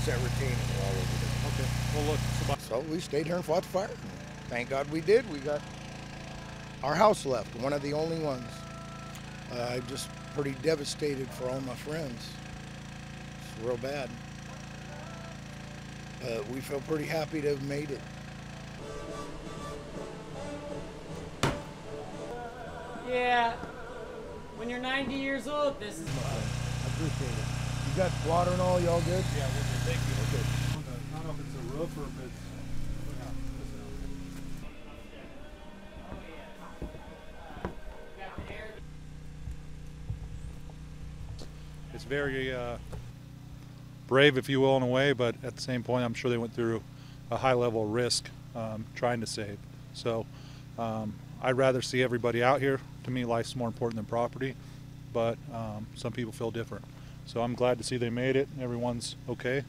It's that retaining wall over there. Okay. Well, look. So we stayed here and fought the fire. Thank God we did. We got our house left, one of the only ones. I'm just pretty devastated for all my friends. It's real bad. We feel pretty happy to have made it. Yeah, when you're 90 years old, this is fun. I appreciate it. You got water and all, y'all good? Yeah, we'll do. Thank you. Okay. I don't know if it's a roof or if it's. It's very brave, if you will, in a way, but at the same point, I'm sure they went through a high level of risk trying to save. So I'd rather see everybody out here. To me, life's more important than property, but some people feel different. So I'm glad to see they made it. Everyone's okay.